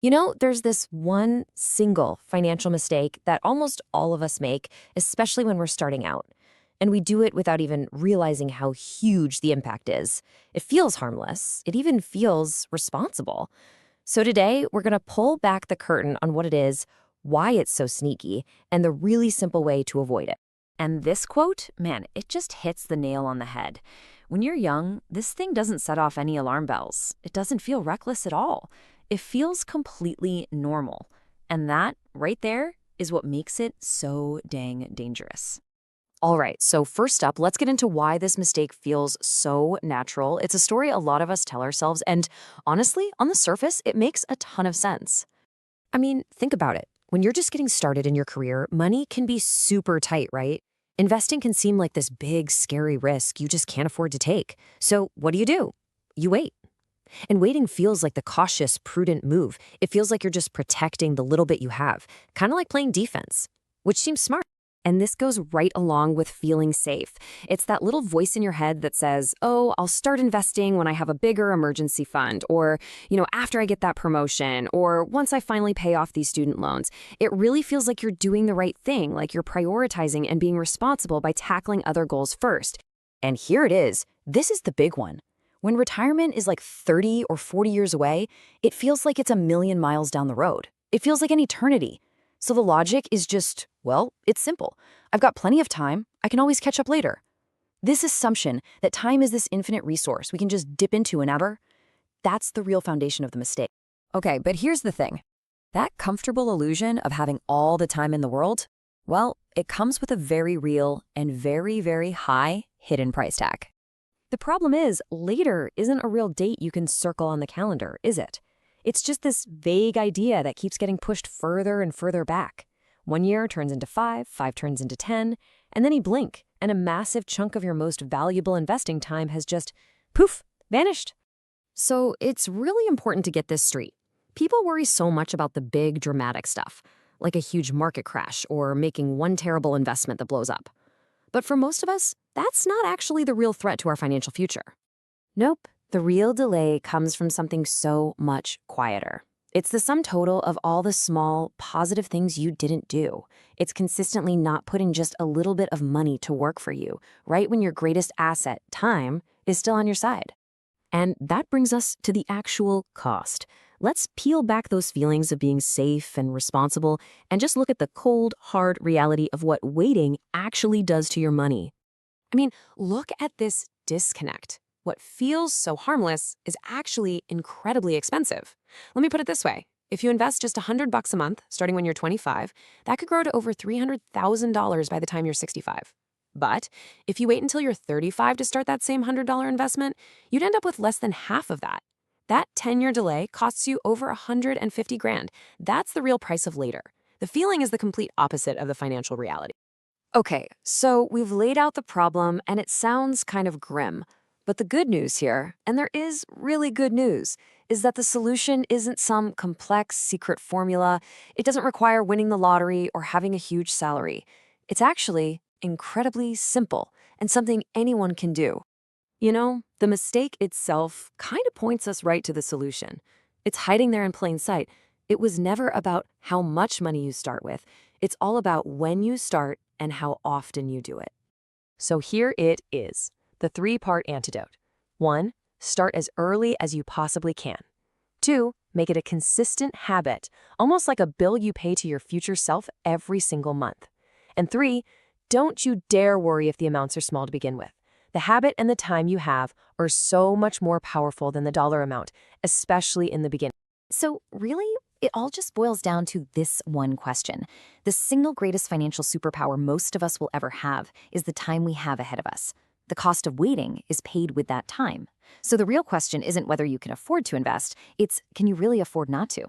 There's this one single financial mistake that almost all of us make, especially when we're starting out. And we do it without even realizing how huge the impact is. It feels harmless. It even feels responsible. So today, we're going to pull back the curtain on what it is, why it's so sneaky, and the really simple way to avoid it. And this quote, man, it just hits the nail on the head. When you're young, this thing doesn't set off any alarm bells. It doesn't feel reckless at all. It feels completely normal. And that, right there, is what makes it so dang dangerous. All right, so first up, let's get into why this mistake feels so natural. It's a story a lot of us tell ourselves, and honestly, on the surface, it makes a ton of sense. I mean, think about it. When you're just getting started in your career, money can be super tight, right? Investing can seem like this big, scary risk you just can't afford to take. So what do? You wait. And waiting feels like the cautious, prudent move. It feels like you're just protecting the little bit you have, kind of like playing defense, which seems smart. And this goes right along with feeling safe. It's that little voice in your head that says, oh, I'll start investing when I have a bigger emergency fund, or, after I get that promotion, or once I finally pay off these student loans. It really feels like you're doing the right thing, like you're prioritizing and being responsible by tackling other goals first. And here it is. This is the big one. When retirement is like 30 or 40 years away, it feels like it's a million miles down the road. It feels like an eternity. So the logic is just, well, it's simple. I've got plenty of time. I can always catch up later. This assumption that time is this infinite resource we can just dip into whenever, that's the real foundation of the mistake. Okay, but here's the thing. That comfortable illusion of having all the time in the world, well, it comes with a very real and very, very high hidden price tag. The problem is, later isn't a real date you can circle on the calendar, is it? It's just this vague idea that keeps getting pushed further and further back. 1 year turns into 5, 5 turns into 10, and then you blink, and a massive chunk of your most valuable investing time has just, poof, vanished. So it's really important to get this straight. People worry so much about the big, dramatic stuff, like a huge market crash or making one terrible investment that blows up. But for most of us, that's not actually the real threat to our financial future. Nope. The real delay comes from something so much quieter. It's the sum total of all the small, positive things you didn't do. It's consistently not putting just a little bit of money to work for you, right when your greatest asset, time, is still on your side. And that brings us to the actual cost. Let's peel back those feelings of being safe and responsible and just look at the cold, hard reality of what waiting actually does to your money. I mean, look at this disconnect. What feels so harmless is actually incredibly expensive. Let me put it this way. If you invest just $100 a month, starting when you're 25, that could grow to over $300,000 by the time you're 65. But if you wait until you're 35 to start that same $100 investment, you'd end up with less than half of that. That 10-year delay costs you over 150 grand. That's the real price of later. The feeling is the complete opposite of the financial reality. Okay, so we've laid out the problem, and it sounds kind of grim. But the good news here, and there is really good news, is that the solution isn't some complex secret formula. It doesn't require winning the lottery or having a huge salary. It's actually incredibly simple and something anyone can do. The mistake itself kind of points us right to the solution. It's hiding there in plain sight. It was never about how much money you start with. It's all about when you start and how often you do it. So here it is. The 3-part antidote. 1, start as early as you possibly can. 2, make it a consistent habit, almost like a bill you pay to your future self every single month. And 3, don't you dare worry if the amounts are small to begin with. The habit and the time you have are so much more powerful than the dollar amount, especially in the beginning. So really, it all just boils down to this one question. The single greatest financial superpower most of us will ever have is the time we have ahead of us. The cost of waiting is paid with that time. So the real question isn't whether you can afford to invest, it's can you really afford not to?